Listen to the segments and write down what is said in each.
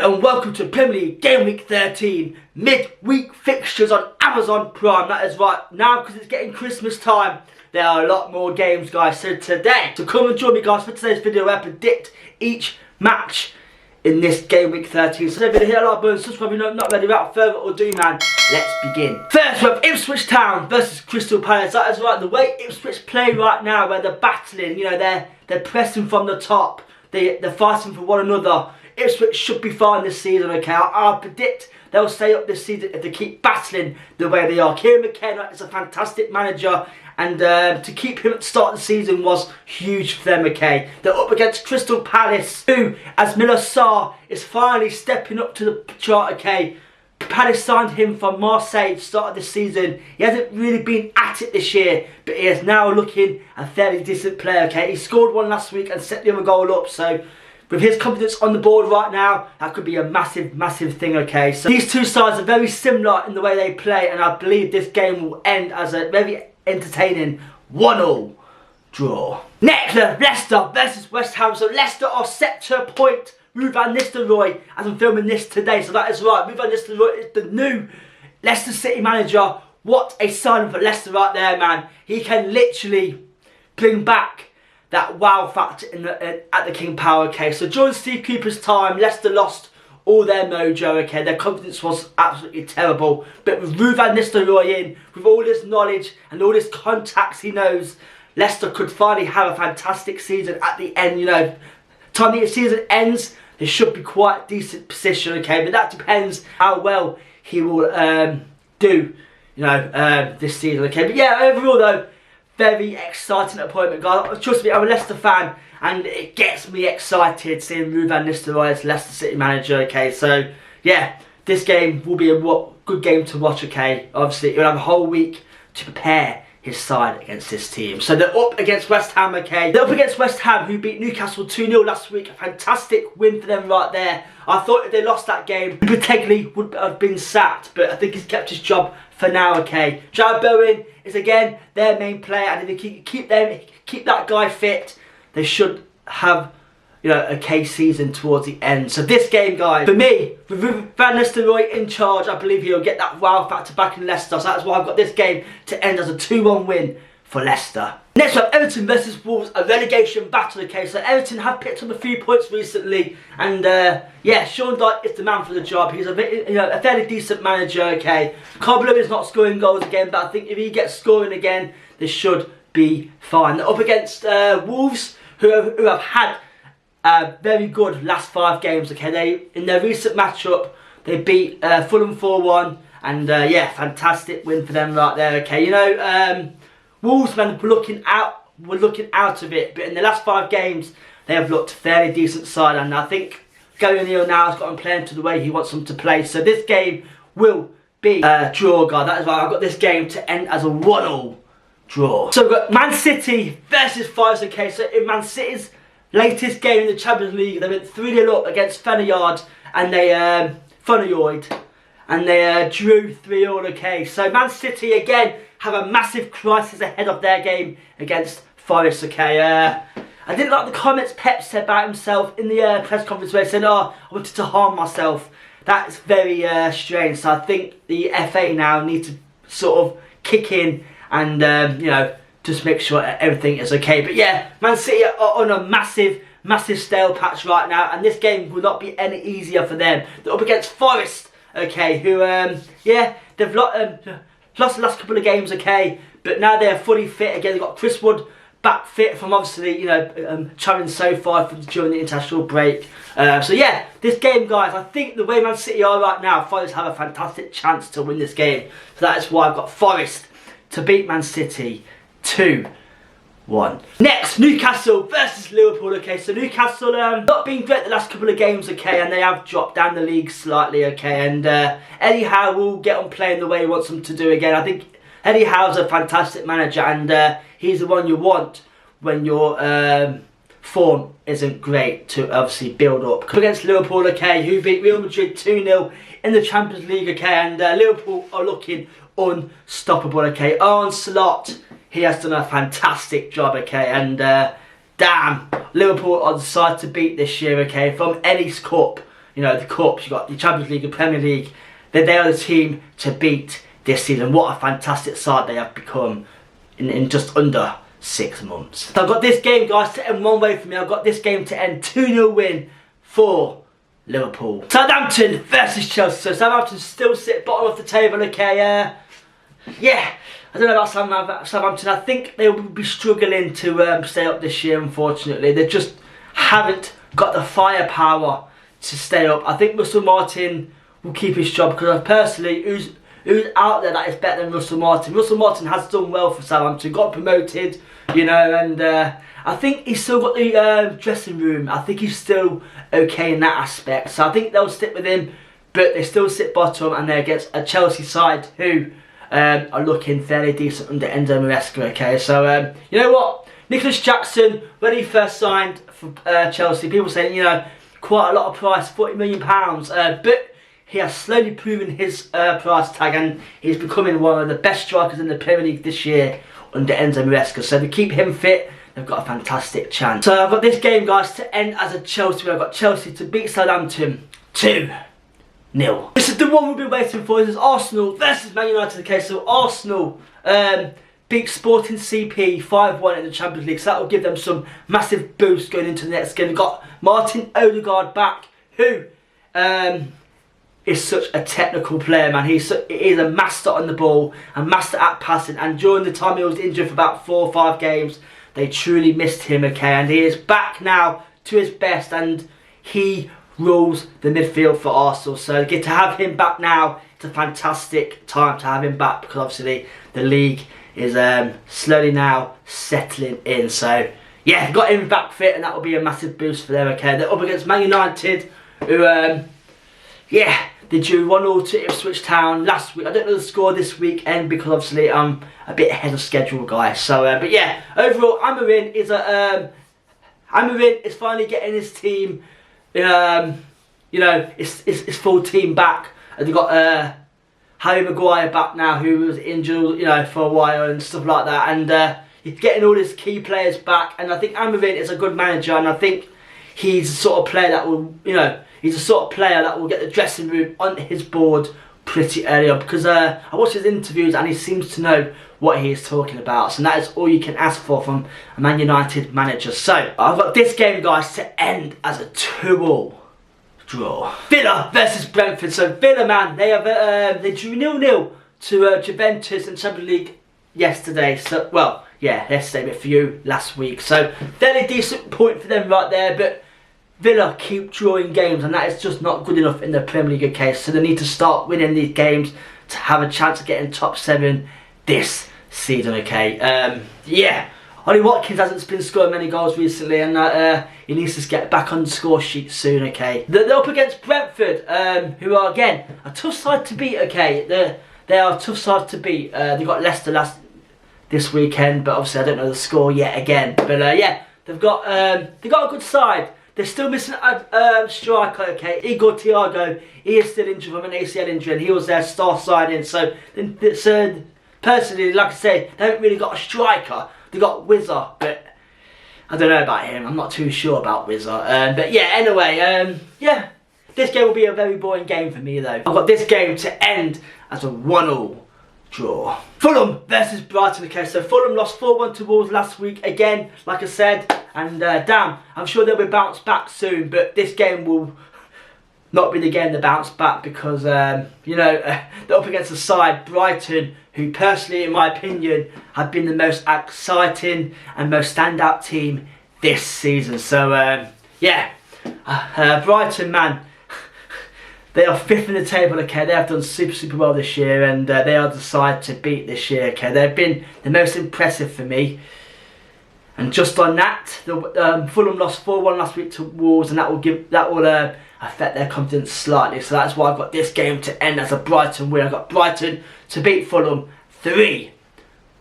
Hello and welcome to Premier League Game Week 13 midweek fixtures on Amazon Prime. That is right, now because it's getting Christmas time, there are a lot more games, guys. So come and join me, guys, for today's video where I predict each match in this Game Week 13. So hit a like button, subscribe if you're not ready. Without further ado, man, let's begin. First we have Ipswich Town versus Crystal Palace. That is right, the way Ipswich play right now, where they're battling, you know, they're pressing from the top, they're fighting for one another. Ipswich should be fine this season, okay? I predict they'll stay up this season if they keep battling the way they are. Kieran McKenna is a fantastic manager, and to keep him at the start of the season was huge for them, okay? They're up against Crystal Palace, who, as Miller Sarr, is finally stepping up to the chart, okay? Palace signed him from Marseille at the start of this season. He hasn't really been at it this year, but he is now looking a fairly decent player, okay? He scored one last week and set the other goal up, so with his confidence on the board right now, that could be a massive, massive thing, okay? So these two sides are very similar in the way they play, and I believe this game will end as a very entertaining 1-1 draw. Next, Leicester versus West Ham. So Leicester are set to appoint Ruud Van Nistelrooy as I'm filming this today. So that is right, Ruud Van Nistelrooy is the new Leicester City manager. What a signing for Leicester right there, man. He can literally bring back that wow factor at the King Power, okay? So during Steve Cooper's time, Leicester lost all their mojo, okay? Their confidence was absolutely terrible. But with Ruud Van Nistelrooy in, with all his knowledge and all his contacts he knows, Leicester could finally have a fantastic season at the end, you know. Time the season ends, they should be quite a decent position, okay? But that depends how well he will do, you know, this season, okay? But yeah, overall though, very exciting appointment, guys. Trust me, I'm a Leicester fan, and it gets me excited seeing Ruud Van Nistelrooy as Leicester City manager, okay? So, yeah, this game will be a good game to watch, okay? Obviously, he'll have a whole week to prepare his side against this team. So they're up against West Ham, okay? They're up against West Ham, who beat Newcastle 2-0 last week. A fantastic win for them right there. I thought if they lost that game, Tegley would have been sacked, but I think he's kept his job for now, okay? Jared Bowen is again their main player, and if they keep that guy fit, they should have, you know, a okay season towards the end. So this game, guys, for me, with Van Nistelrooy in charge, I believe he'll get that wow factor back in Leicester. So that's why I've got this game to end as a 2-1 win for Leicester. Next we have Everton versus Wolves, a relegation battle, okay? So Everton have picked up a few points recently, and yeah, Sean Dyche is the man for the job. He's a fairly decent manager, okay? Cobbler is not scoring goals again, but I think if he gets scoring again, they should be fine. They're up against Wolves, who have had very good last 5 games, okay? In their recent matchup, they beat Fulham 4-1, and yeah, fantastic win for them right there, okay? You know, Wolves, man, were looking out of it, but in the last 5 games, they have looked fairly decent side, and I think Gary O'Neill now has got them playing to the way he wants them to play. So this game will be a draw, guys. That is why I've got this game to end as a 1-1 draw. So we've got Man City versus Forest, okay? So in Man City's latest game in the Champions League, they went 3-0 up against Feyenoord, and they drew 3-0, okay? So Man City again have a massive crisis ahead of their game against Forest, okay? I didn't like the comments Pep said about himself in the press conference where he said, oh, I wanted to harm myself. That's very strange. So I think the FA now need to sort of kick in and, you know, just make sure everything is okay. But yeah, Man City are on a massive, massive stale patch right now, and this game will not be any easier for them. They're up against Forest, okay, who, yeah, they've lost the last couple of games, okay, but now they're fully fit again. They've got Chris Wood back fit from obviously, you know, travelling so far during the international break. So yeah, this game, guys, I think the way Man City are right now, Forest have a fantastic chance to win this game. So that is why I've got Forest to beat Man City 2-1. Next, Newcastle versus Liverpool, okay? So Newcastle not been great the last couple of games, okay, and they have dropped down the league slightly, okay, and Eddie Howe will get on playing the way he wants them to do again. I think Eddie Howe's a fantastic manager, and he's the one you want when your form isn't great to obviously build up. Against Liverpool, okay, who beat Real Madrid 2-0 in the Champions League, okay, and Liverpool are looking unstoppable, okay? Arne Slot, he has done a fantastic job, okay, and damn, Liverpool are the side to beat this year, okay, from Ellie's Cup. you know, the Cups, you've got the Champions League and Premier League. They are the team to beat this season. What a fantastic side they have become in just under 6 months. So I've got this game, guys, to end one way for me. I've got this game to end 2-0 win for Liverpool. Southampton versus Chelsea. So Southampton still sit bottom of the table, okay? Yeah, I don't know about Southampton. I think they will be struggling to stay up this year, unfortunately. They just haven't got the firepower to stay up. I think Russell Martin will keep his job, because personally, who's out there that is better than Russell Martin? Russell Martin has done well for Southampton, got promoted, you know, and I think he's still got the dressing room. I think he's still okay in that aspect. So I think they'll stick with him, but they still sit bottom, and they're against a Chelsea side who are looking fairly decent under Enzo Maresca, okay? So, you know what? Nicholas Jackson, when he first signed for Chelsea, people saying, you know, quite a lot of price, £40 million, but he has slowly proven his price tag, and he's becoming one of the best strikers in the Premier League this year under Enzo Maresca. So to keep him fit, they've got a fantastic chance. So I've got this game, guys, to end as a Chelsea. I've got Chelsea to beat Southampton 2-0. This is the one we've been waiting for. This is Arsenal versus Man United. Okay, so Arsenal beat Sporting CP 5-1 in the Champions League. So that will give them some massive boost going into the next game. They've got Martin Odegaard back, who is such a technical player, man. He is a master on the ball and master at passing. And during the time he was injured for about 4 or 5 games, they truly missed him, okay? And he is back now to his best, and he rules the midfield for Arsenal. So get to have him back now. It's a fantastic time to have him back, because obviously the league is slowly now settling in. So yeah, got him back fit, and that will be a massive boost for them, okay? They're up against Man United, who yeah, they drew 1-0 to Ipswich Town last week. I don't know the score this weekend, because obviously I'm a bit ahead of schedule, guys. So, but yeah, overall, Amorim is finally getting his team, you know, his full team back. And they've got Harry Maguire back now, who was injured, you know, for a while and stuff like that. And he's getting all his key players back. And I think Amorim is a good manager, and I think he's the sort of player that will, you know, he's the sort of player that will get the dressing room on his board pretty early on, because I watched his interviews and he seems to know what he is talking about. So that is all you can ask for from a Man United manager. So I've got this game, guys, to end as a 2-2 draw. Villa versus Brentford. So Villa, man, they drew 0-0 to Juventus in Champions League yesterday. So, well, yeah, yesterday, but for you last week. So fairly decent point for them right there, but Villa keep drawing games, and that is just not good enough in the Premier League, okay? So they need to start winning these games to have a chance of getting top 7 this season, okay? Yeah, Ollie Watkins hasn't been scoring many goals recently, and he needs to get back on the score sheet soon, okay? They're up against Brentford, who are, again, a tough side to beat, okay? They are a tough side to beat. They got Leicester this weekend, but obviously I don't know the score yet again. But yeah, they've got a good side. They're still missing a striker, okay? Igor Thiago, he is still injured from an ACL injury, and he was their star signing. So personally, like I say, they haven't really got a striker. They got Wizard, but I don't know about him. I'm not too sure about Wizard. But yeah, anyway, yeah, this game will be a very boring game for me, though. I've got this game to end as a 1-1 draw. Fulham versus Brighton. Okay, so Fulham lost 4-1 to Wolves last week. Again, like I said, and damn, I'm sure they'll be bounced back soon, but this game will not be the game to bounce back, because, you know, they're up against a side, Brighton, who personally, in my opinion, have been the most exciting and most standout team this season. So, yeah, Brighton, man, they are 5th in the table, okay? They have done super well this year, and they are the side to beat this year, okay? They've been the most impressive for me. And just on that, Fulham lost 4-1 last week to Wolves, and that will affect their confidence slightly. So that's why I've got this game to end as a Brighton win. I've got Brighton to beat Fulham 3-1.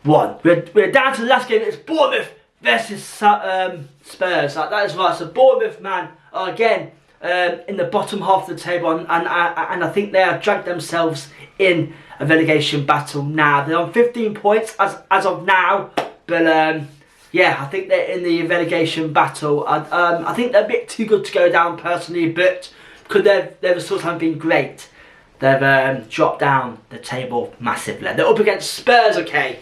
We're down to the last game. It's Bournemouth versus Spurs. That is right. So Bournemouth, man, are again in the bottom half of the table, and I think they have dragged themselves in a relegation battle now. They're on 15 points as of now, but yeah, I think they're in the relegation battle. I think they're a bit too good to go down personally, but because their results haven't been great, they've dropped down the table massively. They're up against Spurs, okay,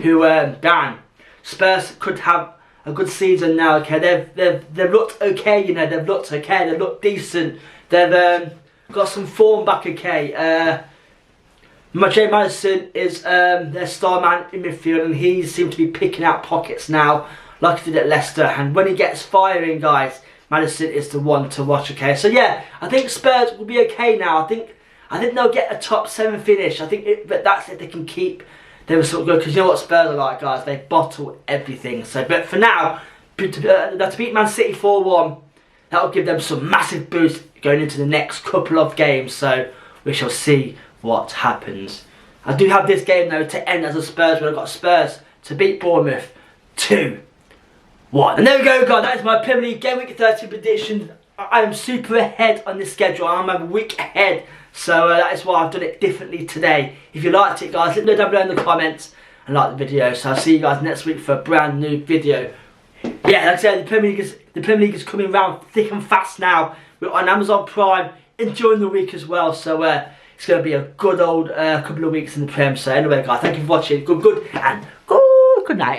who Dan. Spurs could have a good season now, okay. They've looked okay, you know. They've looked okay. They've looked decent. They've got some form back, okay. Jay Madison is their star man in midfield, and he seems to be picking out pockets now, like he did at Leicester. And when he gets firing, guys, Madison is the one to watch, okay. So yeah, I think Spurs will be okay now. I think they'll get a top 7 finish. But that's if they can keep their result good, because you know what Spurs are like, guys. They bottle everything. So, but for now, to beat Man City 4-1, that will give them some massive boost going into the next couple of games. So we shall see what happens. I do have this game though to end as a Spurs, but I've got Spurs to beat Bournemouth 2-1. And there we go, guys. That is my Premier League Game Week 30 prediction. I am super ahead on this schedule. I'm a week ahead, so that is why I've done it differently today. If you liked it, guys, let me know down below in the comments and like the video. So I'll see you guys next week for a brand new video. Yeah, like I said, the Premier League is coming around thick and fast now. We're on Amazon Prime, enjoying the week as well. So it's going to be a good old couple of weeks in the Prem. So anyway, guys, thank you for watching. Good, and good night.